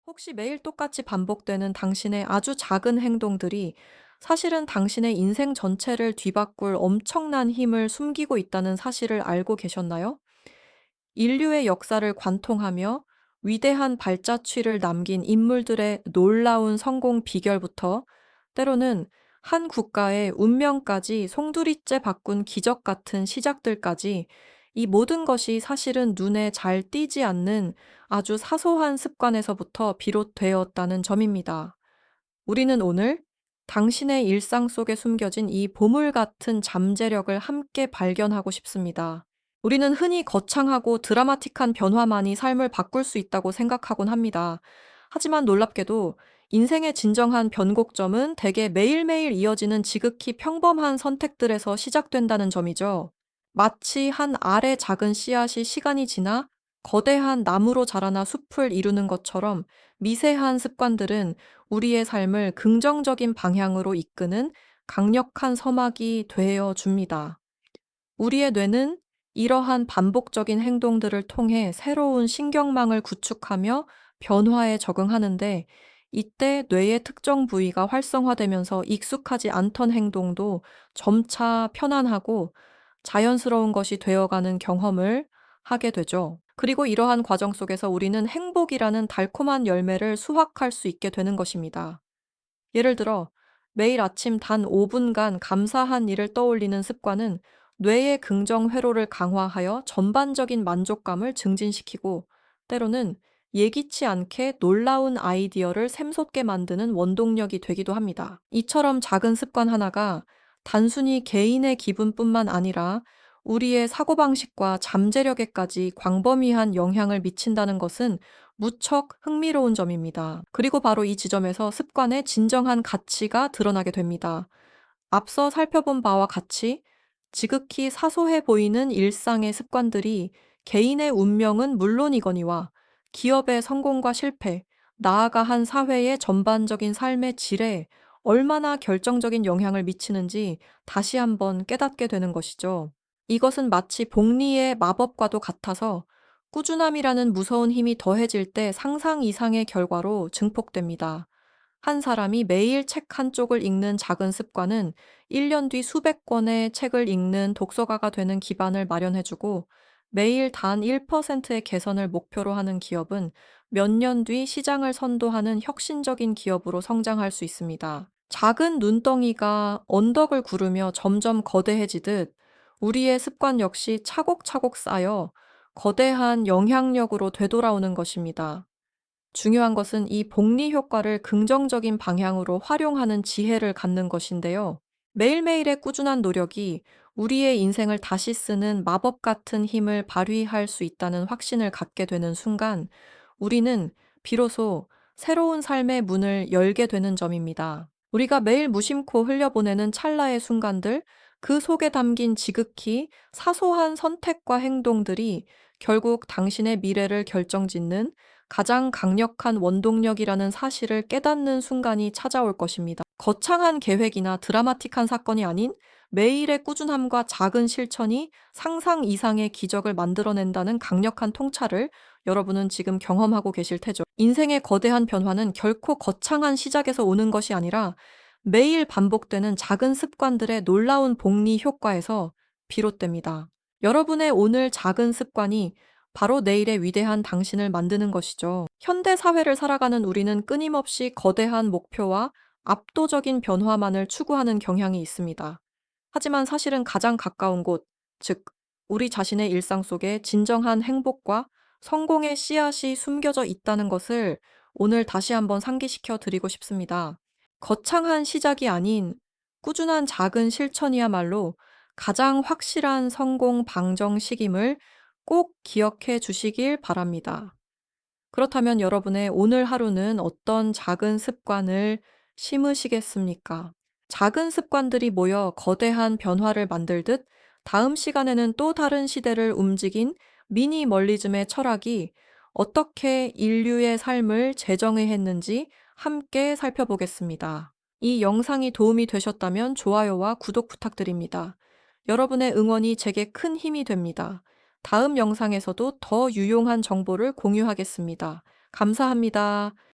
혹시 매일 똑같이 반복되는 당신의 아주 작은 행동들이 사실은 당신의 인생 전체를 뒤바꿀 엄청난 힘을 숨기고 있다는 사실을 알고 계셨나요? 인류의 역사를 관통하며 위대한 발자취를 남긴 인물들의 놀라운 성공 비결부터 때로는 한 국가의 운명까지 송두리째 바꾼 기적 같은 시작들까지 이 모든 것이 사실은 눈에 잘 띄지 않는 아주 사소한 습관에서부터 비롯되었다는 점입니다. 우리는 오늘 당신의 일상 속에 숨겨진 이 보물 같은 잠재력을 함께 발견하고 싶습니다. 우리는 흔히 거창하고 드라마틱한 변화만이 삶을 바꿀 수 있다고 생각하곤 합니다. 하지만 놀랍게도 인생의 진정한 변곡점은 대개 매일매일 이어지는 지극히 평범한 선택들에서 시작된다는 점이죠. 마치 한 알의 작은 씨앗이 시간이 지나 거대한 나무로 자라나 숲을 이루는 것처럼 미세한 습관들은 우리의 삶을 긍정적인 방향으로 이끄는 강력한 서막이 되어 줍니다. 우리의 뇌는 이러한 반복적인 행동들을 통해 새로운 신경망을 구축하며 변화에 적응하는데, 이때 뇌의 특정 부위가 활성화되면서 익숙하지 않던 행동도 점차 편안하고 자연스러운 것이 되어가는 경험을 하게 되죠. 그리고 이러한 과정 속에서 우리는 행복이라는 달콤한 열매를 수확할 수 있게 되는 것입니다. 예를 들어, 매일 아침 단 5분간 감사한 일을 떠올리는 습관은 뇌의 긍정 회로를 강화하여 전반적인 만족감을 증진시키고, 때로는 예기치 않게 놀라운 아이디어를 샘솟게 만드는 원동력이 되기도 합니다. 이처럼 작은 습관 하나가 단순히 개인의 기분뿐만 아니라 우리의 사고방식과 잠재력에까지 광범위한 영향을 미친다는 것은 무척 흥미로운 점입니다. 그리고 바로 이 지점에서 습관의 진정한 가치가 드러나게 됩니다. 앞서 살펴본 바와 같이 지극히 사소해 보이는 일상의 습관들이 개인의 운명은 물론이거니와 기업의 성공과 실패, 나아가 한 사회의 전반적인 삶의 질에 얼마나 결정적인 영향을 미치는지 다시 한번 깨닫게 되는 것이죠. 이것은 마치 복리의 마법과도 같아서 꾸준함이라는 무서운 힘이 더해질 때 상상 이상의 결과로 증폭됩니다. 한 사람이 매일 책 한 쪽을 읽는 작은 습관은 1년 뒤 수백 권의 책을 읽는 독서가가 되는 기반을 마련해주고, 매일 단 1%의 개선을 목표로 하는 기업은 몇 년 뒤 시장을 선도하는 혁신적인 기업으로 성장할 수 있습니다. 작은 눈덩이가 언덕을 구르며 점점 거대해지듯 우리의 습관 역시 차곡차곡 쌓여 거대한 영향력으로 되돌아오는 것입니다. 중요한 것은 이 복리 효과를 긍정적인 방향으로 활용하는 지혜를 갖는 것인데요. 매일매일의 꾸준한 노력이 우리의 인생을 다시 쓰는 마법 같은 힘을 발휘할 수 있다는 확신을 갖게 되는 순간, 우리는 비로소 새로운 삶의 문을 열게 되는 점입니다. 우리가 매일 무심코 흘려보내는 찰나의 순간들, 그 속에 담긴 지극히 사소한 선택과 행동들이 결국 당신의 미래를 결정짓는 가장 강력한 원동력이라는 사실을 깨닫는 순간이 찾아올 것입니다. 거창한 계획이나 드라마틱한 사건이 아닌 매일의 꾸준함과 작은 실천이 상상 이상의 기적을 만들어낸다는 강력한 통찰을 여러분은 지금 경험하고 계실 테죠. 인생의 거대한 변화는 결코 거창한 시작에서 오는 것이 아니라 매일 반복되는 작은 습관들의 놀라운 복리 효과에서 비롯됩니다. 여러분의 오늘 작은 습관이 바로 내일의 위대한 당신을 만드는 것이죠. 현대 사회를 살아가는 우리는 끊임없이 거대한 목표와 압도적인 변화만을 추구하는 경향이 있습니다. 하지만 사실은 가장 가까운 곳, 즉, 우리 자신의 일상 속에 진정한 행복과 성공의 씨앗이 숨겨져 있다는 것을 오늘 다시 한번 상기시켜 드리고 싶습니다. 거창한 시작이 아닌 꾸준한 작은 실천이야말로 가장 확실한 성공 방정식임을 꼭 기억해 주시길 바랍니다. 그렇다면 여러분의 오늘 하루는 어떤 작은 습관을 심으시겠습니까? 작은 습관들이 모여 거대한 변화를 만들듯 다음 시간에는 또 다른 시대를 움직인 미니멀리즘의 철학이 어떻게 인류의 삶을 재정의했는지 함께 살펴보겠습니다. 이 영상이 도움이 되셨다면 좋아요와 구독 부탁드립니다. 여러분의 응원이 제게 큰 힘이 됩니다. 다음 영상에서도 더 유용한 정보를 공유하겠습니다. 감사합니다.